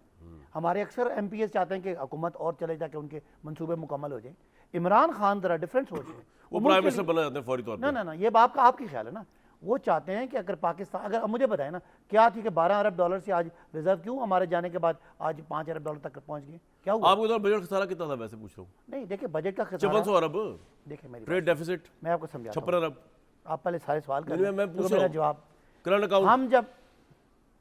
हमारे अक्सर MPs चाहते हैं कि हुकूमत और चले जाके उनके मंसूबे मुकम्मल हो जाए। इमरान खान जरा डिफरेंट सोच है,
वो प्राइम मिनिस्टर बना जाते हैं फौरी तौर पे।
ना, ये बात का आपकी ख्याल है ना। वो चाहते हैं कि अगर पाकिस्तान, अगर मुझे बताए ना क्या थी कि 12 अरब डॉलर से आज रिजर्व क्यों हमारे जाने के बाद आज 5 अरब डॉलर तक पहुंच गए? क्या हुआ?
आपको तो बजट खसारा कितना था वैसे पूछ रहा हूँ?
नहीं देखिए, बजट का
5600 अरब,
देखिए मेरी
ट्रेड डेफिसिट
मैं आपको समझाता
56 अरब।
आप पहले सारे सवाल
मैं
करें,
पूछ
मेरा
रहा हूँ।
जवाब।
करंट अकाउंट
हम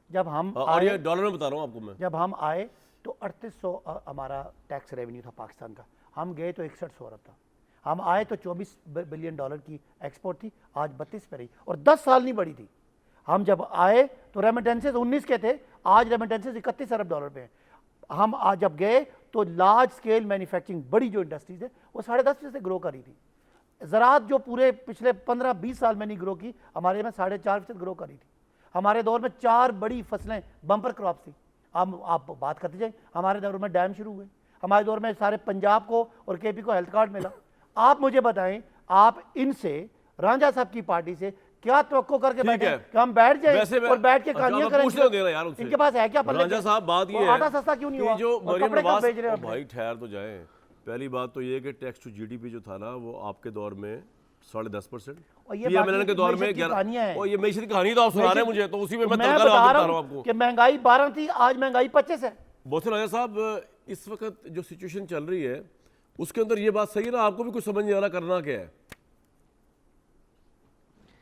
जब हम
और ये डॉलर में बता रहा हूँ आपको मैं।
जब हम आए तो 3800 हमारा टैक्स रेवेन्यू था पाकिस्तान का। हम गए तो 6100 अरब था। हम आए तो 24 बिलियन डॉलर की एक्सपोर्ट थी, आज 32 पे रही और 10 साल नहीं बढ़ी थी। हम जब आए तो रेमिटेंसेज 19 के थे, आज रेमिटेंसेज 31 अरब डॉलर पे हैं। हम आज जब गए तो लार्ज स्केल मैन्युफैक्चरिंग बड़ी जो इंडस्ट्रीज है वो 10.5% से ग्रो करी थी। ज़राअत जो पूरे पिछले 15-20 साल में नहीं ग्रो की, हमारे में 4.5% ग्रो करी थी। हमारे दौर में 4 बड़ी फसलें बम्पर क्रॉप थी। आप बात करते जाए, हमारे दौर में डैम शुरू हुए, हमारे दौर में सारे पंजाब को और KP को हेल्थ कार्ड मिला। आप मुझे बताएं, आप इनसे रांझा साहब की पार्टी से क्या तवक्को करके बैठे कि हम बैठ जाए और बैठ के कहानियां करें? इनके पास है क्या?
रांझा साहब, बात ये है
आटा सस्ता क्यों नहीं हुआ?
जो मरियम
कपड़े
नवाज,
बेच रहे हैं
भाई ठहर तो जाए। पहली बात तो ये कि टैक्स टू GDP जो था ना, वो आपके दौर में 10.5%, PMLN के दौर में 11। और ये मैशत की कहानी तो आप सुना रहे हैं मुझे, तो उसी में मैं तड़का लगा रहा हूं आपको
कि महंगाई 12 थी, आज महंगाई 25 है।
बहुत राजा साहब, इस वक्त जो सिचुएशन चल रही है उसके अंदर ये बात सही है ना? आपको भी कुछ समझ नहीं आ रहा करना क्या है?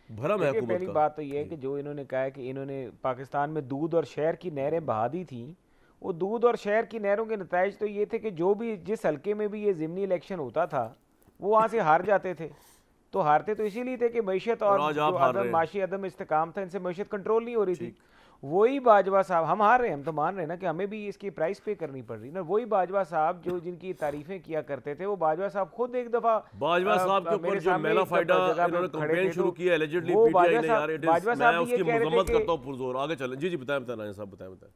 भरम है हुकूमत
पहली
का।
बात तो ये है कि जो इन्होंने कहा है कि इन्होंने पाकिस्तान में दूध और शहर की नहरें बहा दी थी, वो दूध और शहर की नहरों के नताइज तो ये थे कि जो भी जिस हल्के में भी ये ज़िमनी इलेक्शन होता था वो वहाँ से हार जाते थे। तो हारते तो इसीलिए थे कि मैशियत और जो माशी अदम इस्तेकाम था, इनसे मैशियत कंट्रोल नहीं हो रही थी। वही बाजवा साहब, हम हार रहे हैं, हम तो मान रहे हैं ना कि हमें भी इसकी प्राइस पे करनी पड़ रही ना। वही बाजवा साहब जो जिनकी तारीफें किया करते थे, वो बाजवा साहब खुद एक दफा
बाजवा साहब के ऊपर जो मेलाफाइडा इन्होंने कैंपेन शुरू किया एलिजिडली PTI ने, यार मैं उसकी मजम्मत करता हूं पुरजोर। आगे चलें जी, बताएं राजा साहब, बताएं।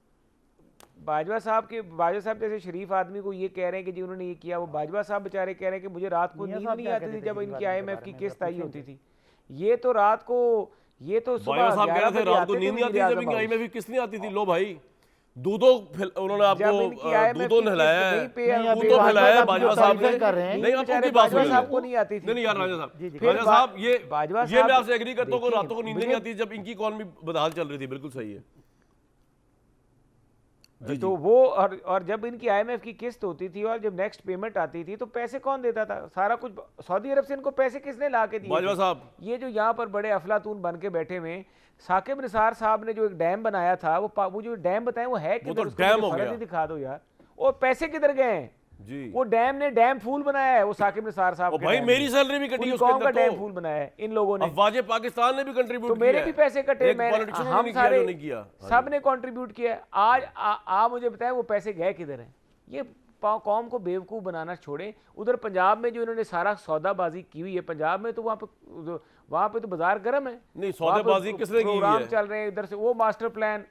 बाजवा साहब जैसे शरीफ आदमी को ये कह रहे हैं कि जी उन्होंने ये किया, वो बाजवा साहब बेचारे कह रहे हैं कि मुझे रात को नींद नहीं आती थी जब इनकी IMF की किस्त आई होती थी। ये तो रात को, ये तो सुबह
साहब कह रहे थे रात को नींद नहीं आती जब इनकी IMF की किस्त नहीं आती थी। लो भाई, दूधों उन्होंने आपको दूधों नहलाया है, दूधों नहलाया बाजवा साहब ने। नहीं, आपकी बात
साहब को नहीं आती थी।
नहीं यार राजा साहब, ये मैं आपसे एग्री करता हूँ, रातों को नींद नहीं आती जब इनकी इकॉनमी बदहाल चल रही थी। बिल्कुल सही है।
तो वो और जब इनकी IMF की किस्त होती थी और जब नेक्स्ट पेमेंट आती थी तो पैसे कौन देता था? सारा कुछ सऊदी अरब से इनको पैसे किसने ला के दिए?
बाजवा साहब,
ये जो यहाँ पर बड़े अफलातून बन के बैठे हुए साकिब निसार साहब ने जो एक डैम बनाया था, वो जो डैम बताए वो है किधर?
वो तो डैम हो गया।
दिखा दो यार, और पैसे किधर गए हैं
जी?
वो डैम ने डैम फूल बनाया है, वो साकिब निसार साहब के
भाई मेरी सैलरी भी कटी है उसके अंदर,
डैम फूल बनाया है इन लोगों ने।
अफवाज पाकिस्तान ने भी कंट्रीब्यूट
किया, तो मेरे भी पैसे कटे, हम सारे सब ने कंट्रीब्यूट किया। आज मुझे बताएं वो पैसे गए किधर हैं? ये कौम को बेवकूफ़ बनाना छोड़े। उधर पंजाब में जो इन्होंने सारा सौदाबाजी की हुई है, पंजाब में तो वहाँ पे तो बाजार गर्म है।
नहीं, सौदाबाजी किसने की
प्रोग्राम चल रहे हैं, इधर से वो मास्टर प्लान,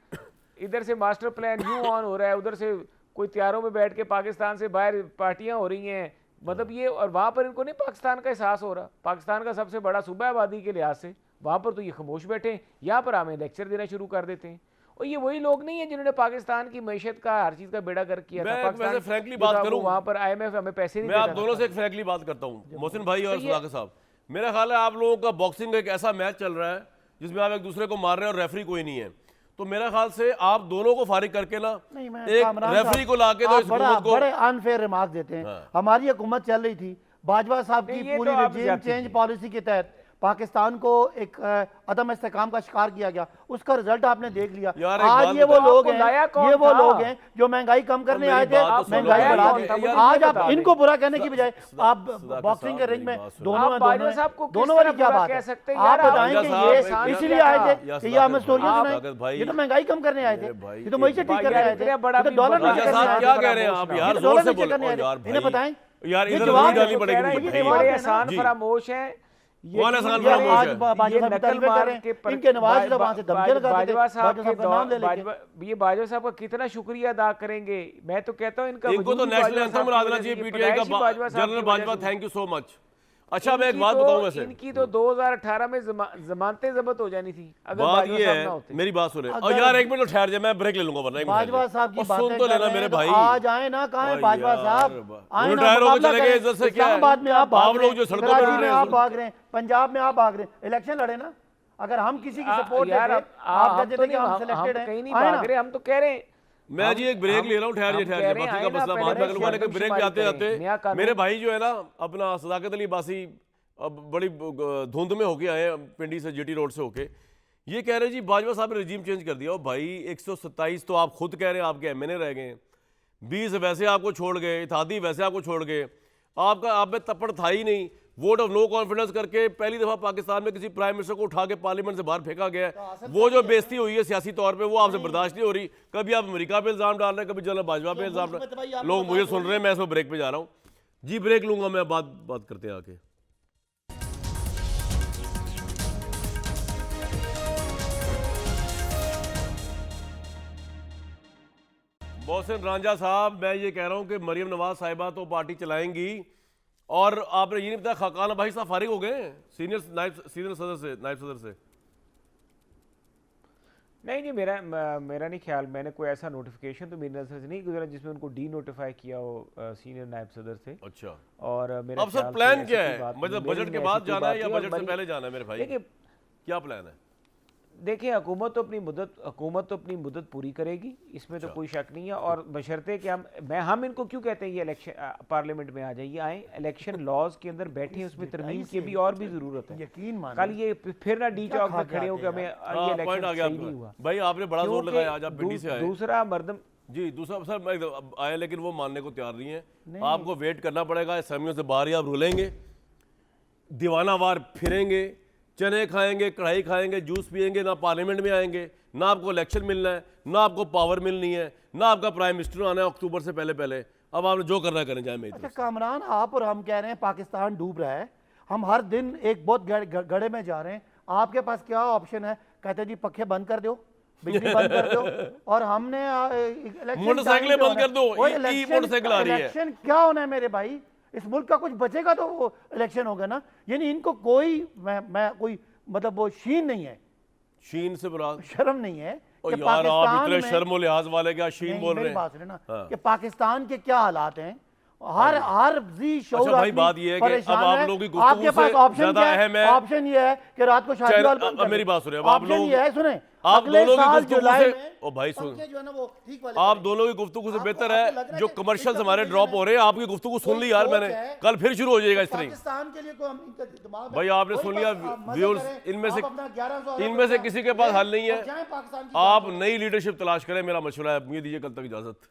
इधर से मास्टर प्लान यूं ऑन हो रहा है, उधर से कोई त्यारों में बैठ के पाकिस्तान से बाहर पार्टियां हो रही हैं। मतलब ये, और वहाँ पर इनको नहीं पाकिस्तान का एहसास हो रहा। पाकिस्तान का सबसे बड़ा सूबा आबादी के लिहाज से, वहाँ पर तो ये खामोश बैठे हैं, यहाँ पर हमें लेक्चर देना शुरू कर देते हैं। और ये वही लोग नहीं है जिन्होंने पाकिस्तान की मैशत का हर चीज का बेड़ा गर्क किया था।
मैं
पाकिस्तान
वैसे फ्रैंकली बात करूं,
वहां पर IMF हमें पैसे नहीं
मैं
देता
आप
था।
दोनों से एक फ्रैंकली बात करता हूं, मोहसिन भाई और सुधाकर साहब। मेरा ख्याल है आप लोगों का बॉक्सिंग एक ऐसा मैच चल रहा है जिसमें आप एक दूसरे को मार रहे हैं और रेफरी कोई नहीं है, तो मेरा ख्याल से आप दोनों को फारिग करके ना एक रेफरी को लाके तो इस हुकूमत को
बड़े अनफेयर रिमार्क देते हैं। हमारी हुकूमत चल रही थी, बाजवा साहब की पूरी रिजीम चेंज पॉलिसी के तहत पाकिस्तान को एक अदम इस्तेकाम का शिकार किया गया, उसका रिजल्ट आपने देख लिया। आज ये वो लोग हैं जो महंगाई कम करने आए थे, महंगाई बढ़ा दी। आज आप इनको बुरा कहने की बजाय आप बॉक्सिंग के रिंग में दोनों वाली क्या बात है, आप बताएंगे ये इसलिए आए थे कि ये हमें स्टोरियां सुनाएं, ये तो महंगाई कम करने आए थे, ये तो मईशत ठीक करने आए थे, ये तो डॉलर नीचे करने आए थे।
क्या कह रहे हैं आप यार, जोर से बोलो यार,
इन्हें बताएं
यार, इधर नहीं डालनी पड़ेगी।
बड़े आसान फरामोश है
कौन आसान फरामोश है?
ये बाजवा साहब का कितना शुक्रिया अदा करेंगे। मैं तो कहता हूँ
इनको तो नेशनल एंथम बुला देना चाहिए, PTI का general Bajwa, thank you so much. अच्छा मैं एक बात बताऊं, वैसे
इनकी तो 2018 में जमानतें जब्त हो जानी थी अगर
बात
बाजवा
ये
साहब
है,
ना होते।
मेरी बात सुने और यार एक मिनट ठहर जाए, मैं ब्रेक ले लूंगा वरना
बाजवा साहब की
सुन तो लेना मेरे भाई।
आज आए ना, कहाँ है बाजवा साहब, आए ना,
रिटायर होकर चले गए, इज्जत से क्या है?
इस्लामाबाद में आप भाग
लोग जो सड़कों पर
कराची में आप भाग रहे हैं, पंजाब में आप भाग रहे हैं, इलेक्शन लड़े ना। अगर हम किसी की सपोर्ट
यार
आप कहते थे कि हम सिलेक्टेड हैं,
कहीं नहीं भाग रहे, हम तो कह रहे हैं।
मैं जी एक ब्रेक ले रहा हूँ, ठहर जाए, बाकी का मसला बाद में करूंगा, लेकिन ब्रेक पे आते आते मेरे भाई जो है ना अपना सदाकत अली बासी अब बड़ी धुंध में होके आए पिंडी से GT रोड से होके, ये कह रहे हैं जी बाजवा साहब ने रजीम चेंज कर दिया। और भाई 127 तो आप खुद कह रहे हैं आपके MNA रह गए, 20 वैसे आपको छोड़ गए, इत्तेहादी वैसे आपको छोड़ गए, आपका आप में तपड़ था ही नहीं। वोट ऑफ नो कॉन्फिडेंस करके पहली दफा पाकिस्तान में किसी प्राइम मिनिस्टर को उठा के पार्लियामेंट से बाहर फेंका गया है। वो जो बेइज्जती हुई है सियासी तौर पे वो आपसे बर्दाश्त नहीं हो रही। कभी आप अमेरिका पे इल्जाम डाल रहे हैं, कभी जनरल बाजवा पे इल्जाम डाल रहे हैं, लोग मुझे सुन रहे हैं, मैं इसमें ब्रेक पे जा रहा हूँ जी, ब्रेक लूंगा मैं, बात करते हैं आके। मोहसिन रांझा साहब, मैं ये कह रहा हूं कि मरियम नवाज साहिबा तो पार्टी चलाएंगी, और आपने ये नहीं बताया खाकान भाई साहब फारिग हो गए सीनियर नायब सदर से।
नहीं मेरा नहीं ख्याल, मैंने कोई ऐसा नोटिफिकेशन तो मेरी नजर से नहीं गुजरा जिसमें उनको डी नोटिफाई किया हो सीनियर नायब सदर से।
अच्छा,
और मेरा
अब सर प्लान क्या है, मतलब बजट के बाद जाना है या बजट से पहले जाना है मेरे भाई, क्या प्लान है?
देखिए हुकूमत तो अपनी मुद्दत पूरी करेगी, इसमें तो कोई शक नहीं है। और बशर्ते कि हम इनको क्यों कहते हैं ये इलेक्शन पार्लियामेंट में आ जाइए, आए इलेक्शन लॉज के अंदर बैठे, उसमें तरमीम की भी और भी जरूरत है।
यकीन मानिए
कल ये फिर ना डी चौक में खड़े होकर हमें ये इलेक्शन सही नहीं हुआ।
भाई आपने बड़ा जोर लगाया, आज आप पिंडी से आए।
दूसरा मर्दम
जी, दूसरा सर आए लेकिन वो मानने को तैयार नहीं है। आपको वेट करना पड़ेगा, असम्बलियों से बाहर ही आप रुलेंगे, दीवानावार फिरेंगे, चने खाएंगे, कढ़ाई खाएंगे, जूस पिएंगे, ना पार्लियामेंट में आएंगे, ना आपको इलेक्शन मिलना है, ना आपको पावर मिलनी है, ना आपका प्राइम मिनिस्टर आना है अक्टूबर से पहले। अब आपने जो करना करें जाए। मैं
अच्छा कामरान, आप और हम कह रहे हैं पाकिस्तान डूब रहा है, हम हर दिन एक बहुत गड़े में जा रहे हैं, आपके पास क्या ऑप्शन है? कहते जी पखे बंद कर दो, बिजली बंद कर दो, और हमने
मोटरसाइकिलें बंद कर दो, मोटरसाइकिल आ रही है।
इलेक्शन क्या होना है मेरे भाई? इस मुल्क का कुछ बचेगा तो वो इलेक्शन होगा ना। यानी इनको कोई मैं कोई मतलब वो शीन नहीं है,
शीन से मुराद
शर्म नहीं है
कि यार आप इतने शर्म और लिहाज वाले क्या शीन बोल रहे हैं?
बात ना कि पाकिस्तान के क्या हालात हैं, हर जी शौर।
अच्छा भाई बात ये है कि अब आप लोगों की
आपके पास ऑप्शन क्या है? ऑप्शन ये है कि रात को शादी हॉल बंद कर दो।
मेरी बात सुनिए,
आप लोग ये है सुने,
आप दोनों की गुफ्तगू से, ओ भाई सुन,
जो है ना वो ठीक वाले
आप दोनों की गुफ्तगू से बेहतर है जो कमर्शियल हमारे ड्रॉप हो रहे हैं, आपकी गुफ्तगू सुन ली यार मैंने, कल फिर शुरू हो जाएगा इस तरह।
पाकिस्तान के लिए कोई हम इनका दिमाग
भाई आपने सुन लिया व्यूअर्स, इनमें से किसी के पास हल नहीं है। आप नई लीडरशिप तलाश करें, मेरा मशवरा है। मुझे दीजिए कल तक इजाजत।